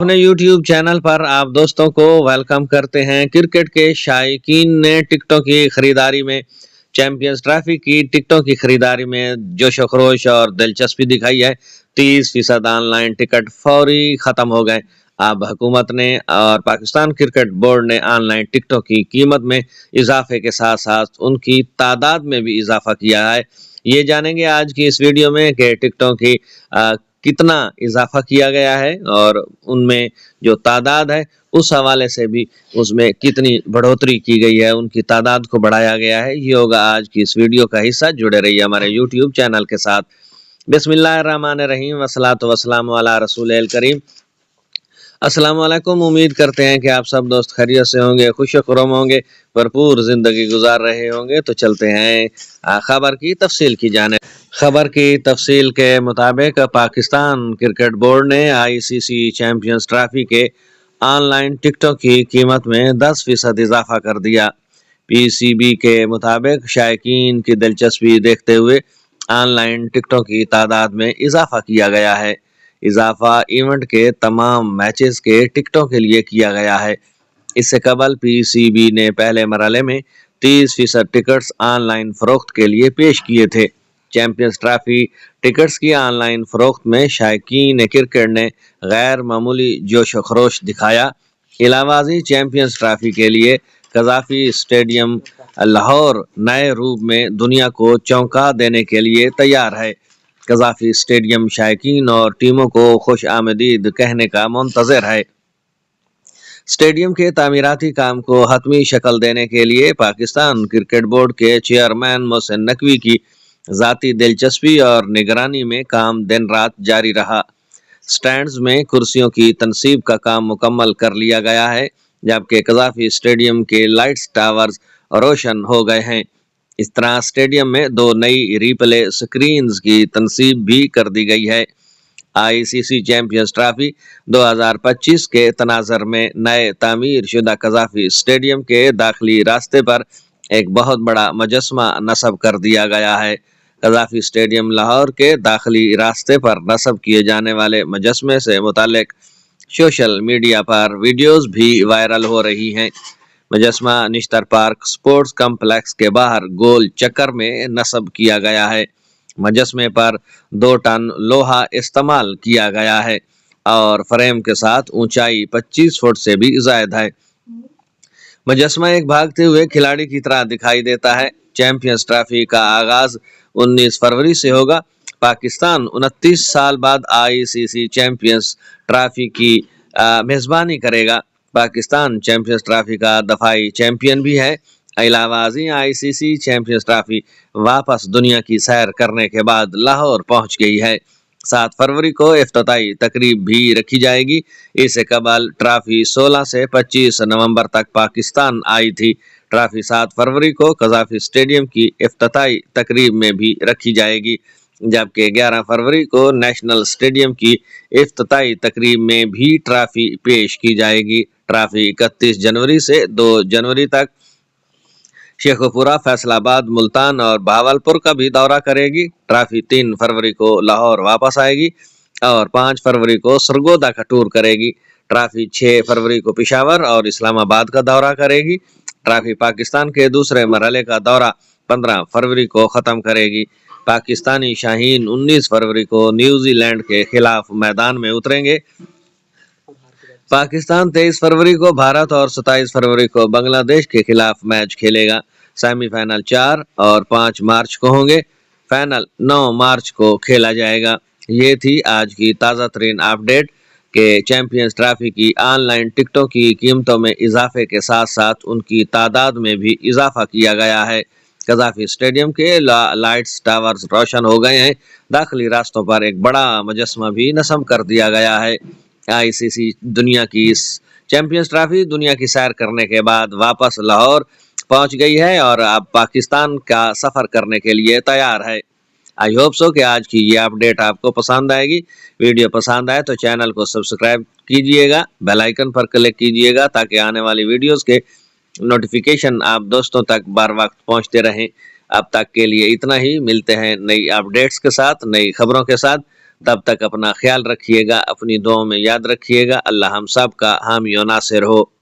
अपने YouTube channel पर आप दोस्तों को वेलकम करते हैं। क्रिकेट के शायकीन ने टिकटों की खरीदारी में चैंपियंस ट्रॉफी की टिकटों की खरीदारी में जोश खरोश और दिलचस्पी दिखाई है। 30% ऑनलाइन टिकट फौरी खत्म हो गए। अब हुकूमत ने और पाकिस्तान क्रिकेट बोर्ड ने ऑनलाइन टिकटों की कीमत में इजाफे के साथ साथ उनकी तादाद में भी इजाफा किया है। ये जानेंगे आज की इस वीडियो में कि टिकटों की कितना इजाफा किया गया है और उनमें जो तादाद है उस हवाले से भी उसमें कितनी बढ़ोतरी की गई है, उनकी तादाद को बढ़ाया गया है। ये होगा आज की इस वीडियो का हिस्सा। जुड़े रहिए हमारे यूट्यूब चैनल के साथ। बिस्मिल्लाहिर्रहमानिर्रहीम वस्सलातु वस्सलामु अला रसूलिल करीम। अस्सलाम वालेकुम। उम्मीद करते हैं कि आप सब दोस्त खैरियत से होंगे, खुश खुरम होंगे, भरपूर जिंदगी गुजार रहे होंगे। तो चलते हैं खबर की तफसील की जाने। खबर की तफसील के मुताबिक पाकिस्तान क्रिकेट बोर्ड ने आईसीसी चैंपियंस ट्रॉफी के ऑनलाइन टिकटों की कीमत में 10% इजाफा कर दिया। पीसीबी के मुताबिक शायकीन की दिलचस्पी देखते हुए ऑनलाइन टिकटों की तादाद में इजाफा किया गया है। इजाफा इवेंट के तमाम मैचेस के टिकटों के लिए किया गया है। इससे कबल पीसीबी ने पहले मरहले में 30% टिकट्स ऑनलाइन फरोख्त के लिए पेश किए थे। चैंपियंस ट्रॉफी टिकट्स की ऑनलाइन फरोख्त में शायकीन क्रिकेट ने गैर मामूली जोश व खरोश दिखाया। इलाहाबादी चैंपियंस ट्रॉफी के लिए कजाफी स्टेडियम लाहौर नए रूप में दुनिया को चौंका देने के लिए तैयार है। कजाफी स्टेडियम शायकीन और टीमों को खुश आमदीद कहने का मुंतजर है। स्टेडियम के तामीराती काम को हतमी शक्ल देने के लिए पाकिस्तान क्रिकेट बोर्ड के चेयरमैन मोहसिन नकवी की ज़ाती दिलचस्पी और निगरानी में काम दिन रात जारी रहा। स्टैंड्स में कुर्सियों की तनसीब का काम मुकम्मल कर लिया गया है, जबकि कजाफी स्टेडियम के लाइट्स टावर्स रोशन हो गए हैं। इस तरह स्टेडियम में 2 नई रिप्ले स्क्रीन्स की तनसीब भी कर दी गई है। आईसीसी चैंपियंस ट्रॉफी 2025 के तनाजर में नए तामीर शुदा कजाफी स्टेडियम के दाखिली रास्ते पर एक बहुत बड़ा मुजस्मा नस्ब कर दिया गया है। कजाफी स्टेडियम लाहौर के दाखिली रास्ते पर नस्ब किए जाने वाले मुजस्मे से मुतालिक सोशल मीडिया पर वीडियोस भी वायरल हो रही हैं। मुजस्मा निश्तर पार्क स्पोर्ट्स कम्प्लेक्स के बाहर गोल चक्कर में नस्ब किया गया है। मुजस्मे पर 2 टन लोहा इस्तेमाल किया गया है और फ्रेम के साथ ऊंचाई 25 फुट से भी ज्यादा है। मुजस्मा एक भागते हुए खिलाड़ी की तरह दिखाई देता है। चैंपियंस ट्रॉफी का आगाज 19 फरवरी से होगा। पाकिस्तान 29 साल बाद आईसीसी चैंपियंस ट्रॉफी की मेजबानी करेगा। पाकिस्तान चैंपियंस ट्रॉफी का दफाई चैंपियन भी है। इलाहाबादी आईसीसी चैंपियंस ट्रॉफी वापस दुनिया की सैर करने के बाद लाहौर पहुंच गई है। 7 फरवरी को इफ्तिताई तकरीब भी रखी जाएगी। इससे कबल ट्रॉफी 16 से 25 नवंबर तक पाकिस्तान आई थी। ट्रॉफी 7 फरवरी को कजाफी स्टेडियम की इफ्तिताई तकरीब में भी रखी जाएगी, जबकि 11 फरवरी को नेशनल स्टेडियम की इफ्तिताई तकरीब में भी ट्रॉफी पेश की जाएगी। ट्रॉफी 31 जनवरी से 2 जनवरी तक शेखुपुरा, फैसलाबाद, मुल्तान और बहावलपुर का भी दौरा करेगी। ट्रॉफी 3 फरवरी को लाहौर वापस आएगी और 5 फरवरी को सरगोदा का टूर करेगी। ट्रॉफी 6 फरवरी को पेशावर और इस्लामाबाद का दौरा करेगी। ट्रॉफी पाकिस्तान के दूसरे मरहले का दौरा 15 फरवरी को ख़त्म करेगी। पाकिस्तानी शाहीन 19 फरवरी को न्यूजीलैंड के खिलाफ मैदान में उतरेंगे। पाकिस्तान 23 फरवरी को भारत और 27 फरवरी को बांग्लादेश के खिलाफ मैच खेलेगा। सेमीफाइनल 4 और 5 मार्च को होंगे। फाइनल 9 मार्च को खेला जाएगा। ये थी आज की ताज़ा तरीन अपडेट के चैंपियंस ट्रॉफी की ऑनलाइन टिकटों की कीमतों में इजाफे के साथ साथ उनकी तादाद में भी इजाफा किया गया है। कजाफी स्टेडियम के लाइट्स टावर्स रोशन हो गए हैं। दाखिली रास्तों पर एक बड़ा मुजस्मा भी नस्ब कर दिया गया है। आईसीसी दुनिया की इस चैंपियंस ट्रॉफी दुनिया की सैर करने के बाद वापस लाहौर पहुंच गई है और अब पाकिस्तान का सफर करने के लिए तैयार है। आई होप सो कि आज की ये अपडेट आपको पसंद आएगी। वीडियो पसंद आए तो चैनल को सब्सक्राइब कीजिएगा, बेल आइकन पर क्लिक कीजिएगा ताकि आने वाली वीडियोस के नोटिफिकेशन आप दोस्तों तक बार वक्त पहुंचते रहें। अब तक के लिए इतना ही। मिलते हैं नई अपडेट्स के साथ, नई खबरों के साथ। تب تک اپنا خیال رکھیے گا، اپنی دعاؤں میں یاد رکھیے گا۔ اللہ ہم سب کا حامی و ناصر ہو۔